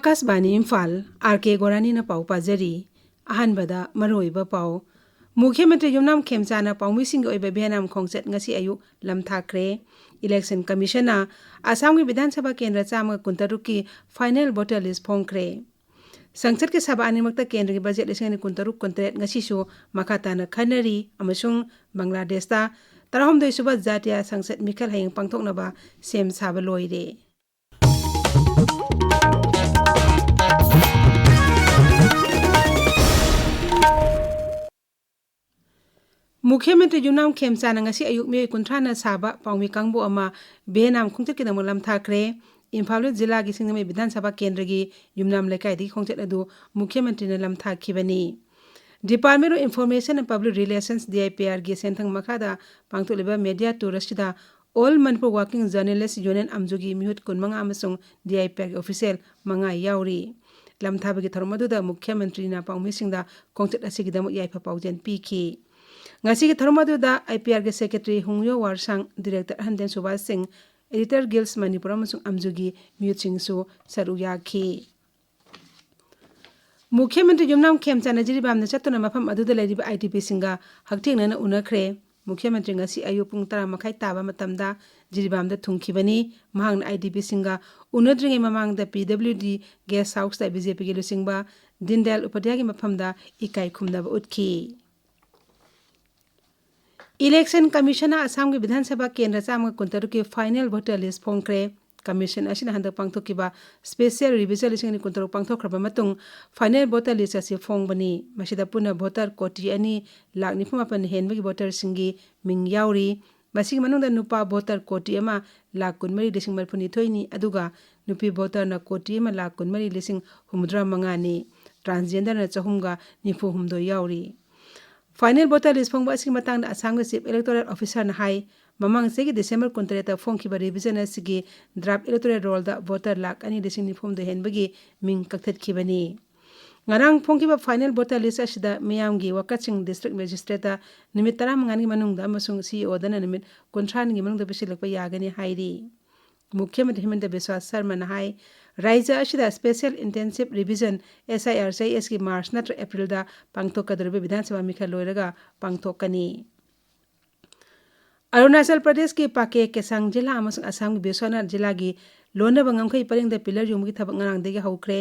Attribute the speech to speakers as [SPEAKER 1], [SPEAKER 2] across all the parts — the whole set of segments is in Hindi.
[SPEAKER 1] Akashvani Imphal RK.Gorani na pau pajari ahanbada maroiba pau मुख्यमंत्री Yumnam खेमचाना पाउमिसिंग ओइबा बेहनाम खोंगचत ngasi ayu lamthakre election commission Assam की विधानसभा केंद्र चाम कुंतरुक की फाइनल वोटर लिस्ट फोंखरे संसद के सभा अनिमक्ता केंद्र की बजट लिसिंग कुंतरुक कुंतरेट ngasi सु मखाताना खनरी अमसुंग बांग्लादेशता 13 सुबा जातीय संसद मिखल हयंग पांगथोकनबा सेम साबा लोइरे मुख्यमंत्री Yumnam खेमचाना ngasi ayuk me kuntrana saba paumi kangbo ama benam khongchet kidam lamthakre Imphal जिला की सिंगमे विधानसभा केंद्र की युमनाम लेकाई दी खोंगचेत अदु मुख्यमंत्री ने लमथाखिबनी department of information and public relations DIPR की सेंथंग मखादा पांगतोलेबा मीडिया टूरस्टदा all Manipur working journalist union अमजुगी मिहुत कुनमंगा अमसुंग DIPR के ऑफिशियल मंगा याउरी लमथाबगी थरमदुदा मुख्यमंत्री ना पाउमिसिंगदा खोंगचेत असिगिदम याइफा पाउजेन पीखी ngasi ki tharmadu IPR के सेक्रेटरी हुंगयो वारसांग डायरेक्टर हंदेन सुभाष सिंह एडिटर गिल्स मणिपुर अमसुंग अमजुगी म्यूट सिंह सु सरू याखी मुख्यमंत्री युमनाम खेमचाना जिरिबाम न चतुना मफम अदुदा लेरिबा IDP सिंगा हक्थेंगना उनखरे मुख्यमंत्री ngasi ayu pung 10 makhai taba matamda Jiribam दा थुंखिबनी महंग IDP सिंगा उनद्रिंगे ममांग दा PWD गेस्ट हाउस दा BJP के लुसिंगबा दीनदयाल उपाध्याय के मफमदा इकाई खुमदब उठखी इलेक्शन कमीशन असम की विधानसभा केंद्र चाम कुंतरुक की फाइनल वोटर लिस्ट फोंखरे कमीशन असिना हंदक पांगथोकिबा स्पेशल रिविजन लिसिंग कुंतरुक पांगथोखरबा मतुंग फाइनल वोटर लिस्ट असि फोंगबनी मसिदा पुना वोटर कोटी अनि लाख 95 हेनबगी वोटर सिंगी मिंग याउरी मसिग मनुंदा नुपा वोटर कोटी अमा लाख 13,492 नि अदुगा नुपी वोटर न कोटी अमा लाख 13,59 नि ट्रांसजेंडर न चहुमगा निफु हुमदो याउरी फाइनल वोटर लिस्ट फोंगबा असि मतंग असम के चीफ इलेक्टोरल ऑफिसर न हाई ममंग से दिसंबर 23 फोंखिबा रिविजन असि ड्राफ्ट इलेक्टोरल रोल दा वोटर लाख 2,4,9 हेनबगी मिंग कक्थतखिबनी ngarang phongkiba final voter list asida miyamgi wakaching district magistrate da nimit 15 gi manungda amasung CEO dana nimit 30 gi manungda bisilakpa yagani hairi मुख्यमंत्री हेमंत बिस्वा शर्मा नहाई राज्य असिदा स्पेशल इंटेंसिव रिविजन SIRCS की मार्च नत्र अप्रैल दा पांगथोकदरबे विधानसभा मिखल लोइरगा पांगथोकनी अरुणाचल प्रदेश की पाके केसांग जिला अमसुंग असम की बिश्वनाथ जिला की लोनब ngamkhai paring da पिलर युमगी थबक ngarang degi हौख्रे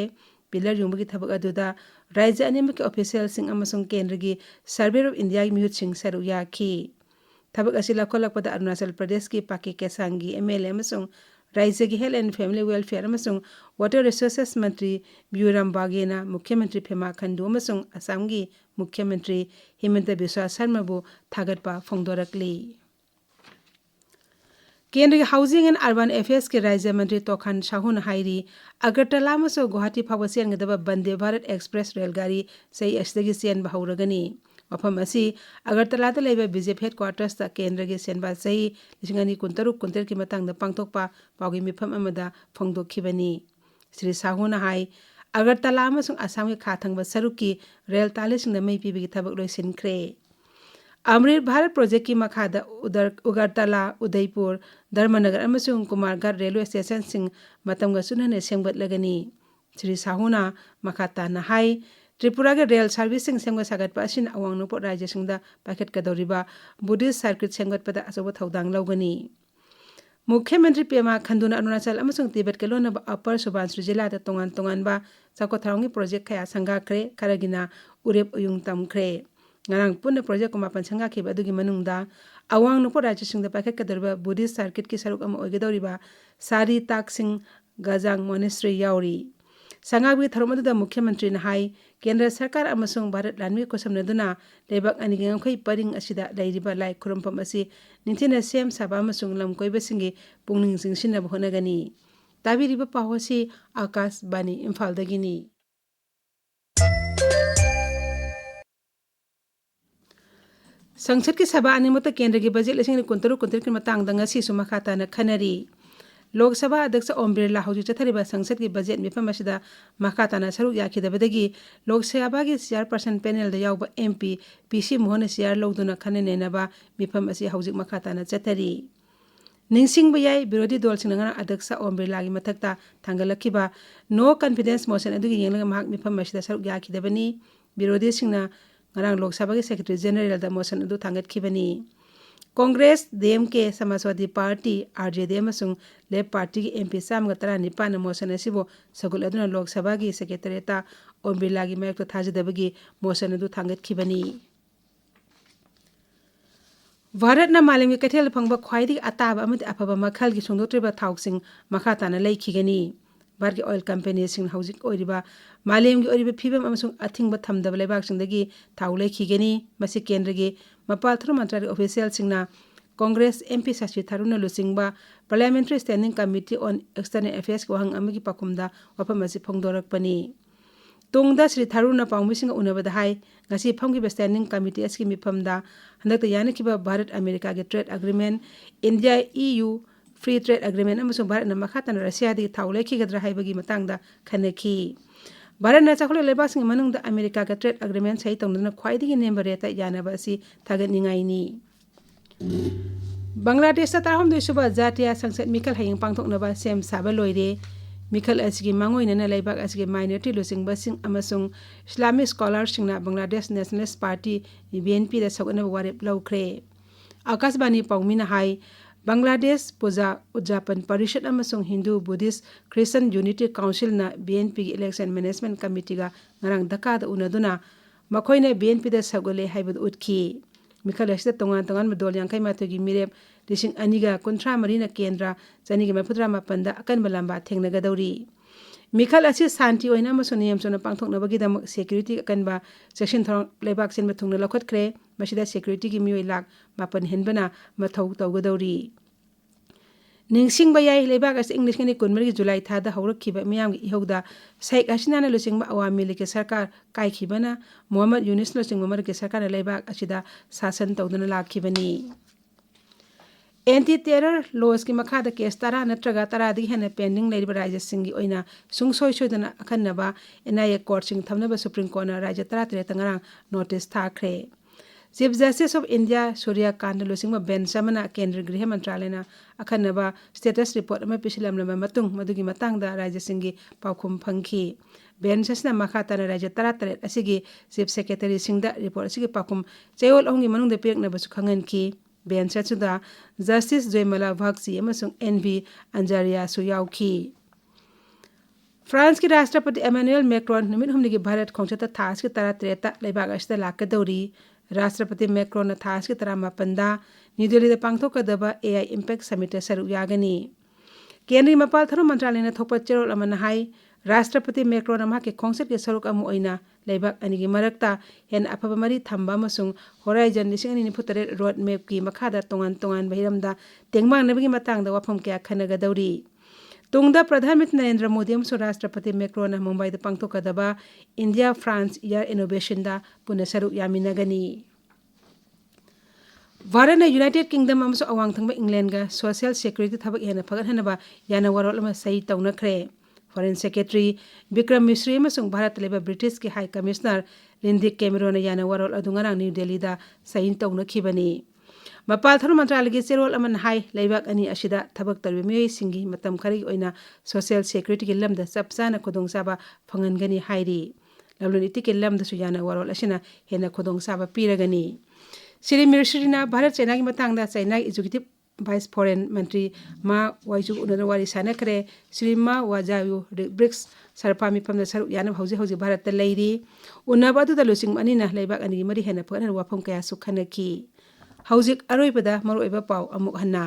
[SPEAKER 1] पिलर युमगी थबक अदुदा राज्य अनिम के ऑफिशियल सिंग अमसुंग केंद्र की सर्वे ऑफ इंडिया की म्यूट सिंग सरू याखी थबक असि लखोलकपदा अरुणाचल प्रदेश की पाके केसांग की MLA अमसुंग राज्य की हेल्थ एंड फैमिली वेलफेयर अमसुंग वाटर रिसोर्सेस मंत्री ब्यूराम बागेना मुख्यमंत्री फेमा खंडू अमसुंग असम की मुख्यमंत्री हेमंत बिस्वा शर्माबु थागतपा फोंदोरकली केंद्र के हाउसिंग एंड अर्बन अफेयर्स के राज्य मंत्री तोखान शाहुन हाइरी अगरतला मसो गुवाहाटी फाव चेनगदबा वंदे भारत एक्सप्रेस रेलगाड़ी सही असदगी चेन बहुरगनी मफम असी अगरतलादा लेबा BJP हेडक्वार्टर्स ता केंद्र के सेनबा सही 2023 की मतंग पांगथोकपा पाउगी मिफम अमदा फोंदोखिबनी श्री साहुना हाई अगरतला मसुंग असम के खाथंगबा सरुक की रेल तालेसिंग मई पीबगी थबक लोइसिनख्रे अमृत भारत प्रोजेक्ट की मखादा उगरतला उदयपुर धर्मनगर अमसुंग कुमारघाट रेलवे स्टेशन सिंग मतंग सुनने सेंगबतलगनी श्री साहुना मखाता नहाई त्रिपुरा के रेल सर्विसिंग सेंग सागतपा असिन अवांग नोपो राज्य सिंगदा पाकेट कदौरिबा बुद्धिस्ट सर्किट सेंगतपदा अचौब थौदांग लौगनी मुख्यमंत्री पेमा खंडूना अरुणाचल अमसुंग तिब्बत के लोनब अपर सुबानसिरी जिला दा तोंगान तोंगानबा चाकोथारोंगी project खया संगाख्रे खरगिना उरेप उयुंग तमख्रे ngarang punna project ko mapan sanga khiba adugi manungda awang nupo राज्य सिंगदा पाकेट कदरबा बुद्धिस्ट सर्किट की सरुक अम ओइगदौरिबा सारी ताकसिंग गजांग मोनेस्ट्री याउरी संगाबी थरमदुदा मुख्यमंत्री नहाई केंद्र सरकार अमसुंग भारत लानमी को समनदुना लेबक अनिगे ngkhoi paring asida leiriba lai खुरमफम asi निंथिना सेम सभा अमसुंग लमकोइबसिंगे पुंगनिंग सिंगसिना बहनगनी ताबिरिबा पाहोसी आकाश बानी इम्फाल दगिनी संसद की सभा अनिमत केंद्र की बजट लिसिंग कुंतरु की मतंग दंगसी सुमखाता न खनरी लोकसभा अध्यक्ष ओम बिरला हौजी चथरिबा संसद की बजट मिफम असिदा मखाता न सरुक याखिदबदगी लोकसभा की चेयरपर्सन पैनल दा यावबा MP PC मोहन चेयर लौदुना खननेनबा मिफम असि हौजिक मखाता न चथरी निंगसिंगबा याई विरोधी दल सिंगना अध्यक्ष ओम बिरलागी मथक्ता थांगलखिबा नो कॉन्फिडेंस मोशन अदुगी येंगलगा महाक मिफम मसिदा सरुक याखिदबनी विरोधी सिंगना ngarang lok sabha ge secretary general da motion adu thangat khibani Congress DMK Samajwadi party RJD अमसुंग लेफ्ट पार्टी की MP सामगा तरा निपान मोशन असिबो सगुल अदुना लोक सभा की सेक्रेटरीता ओम बिरला की मयक तो थाजदबगी मोशन अदु थांगत खिबनी भारत ना मालम के कथेल फंगबा ख्वाइदी अताब अमति अफबा मखल की सुंदोत्रेबा थाउसिंग मखा ताना लैखिगनी भारत की ऑयल कंपनी सिंग हाउसिंग ओरिबा मालेम की ओरिबा फिबम अमसुंग अथिंगबा थमदब लेबाक सिंगदगी थाउ लैखिगनी मसि केंद्र की मपाल थरु मंत्रालय ऑफिशियल सिंगना कांग्रेस MP शशि थरुना लुसिंगबा parliamentary standing committee on external affairs को हंग अमगी पकुमदा वफम मसि फोंगदोरकपनी तोंगदा श्री थरुना पाउमिसिंग उनबदा हाई ngasi phanggiba standing committee aski mifamda handakta yanakiba Bharat America ge trade agreement India EU free trade agreement amasung Bharat na makhatana Russia di thaulekhi gadra haibagi matangda khanekhi Bharat na chakhole lebasing manungda America ge trade agreement sai tongduna khwaidigi member eta yanaba asi thagatningai ni Bangladesh ta tarham doi suba jatiya sangsad mikal haying pangthoknaba sem saba loire Mikhal asigi mangoi nana laibak asigi minority losing basing amasung Islamic scholars singna Bangladesh Nationalist Party BNP da sagana warep lawkre Akasbani paumina hai Bangladesh Puja Ujapan Parishad amasung Hindu Buddhist Christian Unity Council na BNP election management committee ga ngarang Dhaka da unaduna makoina BNP da sagole haibud utki Mikhal asida tongan madol yangkai matogi mirep Lising aniga kontra marina kendra janiga mapudra mapanda akan balamba thengnagadori Mikhal asi santi oina masoniyam sona pangthoknabagi dam security akan ba section thong lebak sen mathungna lakhot kre masida security gi mioi lak mapan henbana mathau tawgadori Ningsing bayai lebak as English ngani kunmari July thada haurakhiba miyam gi ihogda Sheikh Hasina na lusingba awami like sarkar kai khibana Muhammad Yunus lusing mamar ke sarkar lebak asida sasan tawduna lakhibani Anti-terror laws की मखादा केस तरा नत्रगा तरा दी है पेंडिंग लेरिबा राज्य सिंगी ओइना सुंगसोय सोयदना अखन्नबा NIA कोर्ट सिंग थमनबा सुप्रीम कोर्ट ना राज्य तरा तरे तंगरा नोटिस थाखरे chief justice of India Surya Kant लुसिंगबा बेंच समना केंद्र गृह मंत्रालयना अखन्नबा स्टेटस रिपोर्ट अमा पिसिलमलमा मतुंग मदुगी मतंगदा राज्य सिंगी पाउखुम फंखी बेंच असना मखाताना राज्य तरा तरे असिगी chief secretary सिंगदा report असिगी पाउखुम चेयोल ओंगी मनुंगदे पेकनबसु खंगनकी bench असुदा justice जयमला भक्सी अमसुंग NV Anjaria सुयाउखी France के राष्ट्रपति एमेनुअल मैक्रोन निमित हमने के भारत खोंचता थास के तरा त्रेता लेबाग असदा लाकदौरी राष्ट्रपति मैक्रोन थास के तरा मपंदा न्यू दिल्ली दे पांगथोकदबा AI इम्पैक्ट समिट सरुक यागनी केंद्रीय मपाल थरो मंत्रालय ने थोपा चेरोल अमन हाई राष्ट्रपति मैक्रोन अमा के खोंसत के सरुक अमु ओइना लेबाग अनिगी मरक्ता हेन अफबा मरी थंबा मसुंग होराइजन 2023 रोड मैप की मखादा तोंगान तोंगान बहिरमदा तेंगमांग नबगी मतंगदा वफम क्या खनगदौरी तुंगदा प्रधानमंत्री नरेंद्र मोदी अमसुंग राष्ट्रपति मैक्रोन मुंबई द पांगथोकदबा इंडिया फ्रांस ईयर इनोवेशन दा पुनः सरुक यामिनगनी भारत ने यूनाइटेड किंगडम अमसुंग अवांग थंगबा इंग्लैंड गा सोशल सिक्योरिटी थबक हेन फगहनबा याना वरोल अमा सही तौनखरे फॉरेन सेक्रेटरी विक्रम मिश्री अमसुंग भारत लेबा ब्रिटिश के हाई कमिश्नर लिंडी कैमरोन याना वरोल अदुंगरा न्यू दिल्ली दा सही तौनखिबनी मपाल थरो मंत्रालय के चेरोल अमन हाई लेबाक अनि असिदा थबक तरबे मियोय सिंगी मतम खरी ओइना सोशल सिक्योरिटी के लमदा सबसाना खुदोंसाबा फंगनगनी हाइरी लवलनीति के लमदा सुयाना वरोल असिना हेना खुदोंसाबा पीरगनी श्री मिश्रीना भारत चाइना की मतंगदा चाइना एग्जीक्यूटिव वाइस फॉरेन मंत्री मा वाइजु उनवारी सानखरे श्री मा वाजायु ब्रिक्स सरपामी फम सरुक याना हौजे हौजे भारत लैरी उनबा अदुदा लुसिंग अनिना लेबाक अनि मरी हेना फगन वाफम कया सुखनकी हौजिक अरोइबदा मरोइबा पाउ अमुक हन्ना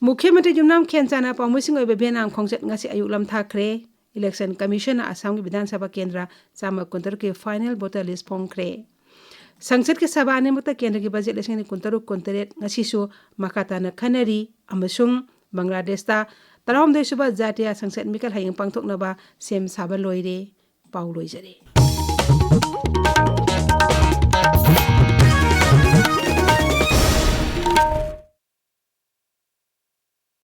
[SPEAKER 1] मुख्यमंत्री जुमनाम खेनचाना पाउमुसिंग ओइबा बेनाम खोंगचत ngasi ayuk lam thakre election commission Assam की विधानसभा केंद्र चामा कुंतर के फाइनल वोटर लिस्ट फोंखरे संसद के सभा ने मुक्त केंद्र की बजट लेसिंग कुंतरु कुंतरेट ngasisu makatana khanari amasung Bangladesh ता तराम देशुबा जातिया संसद मिकल हायंग पांगथोकनबा सेम साबा लोइरे पाउ लोइजरे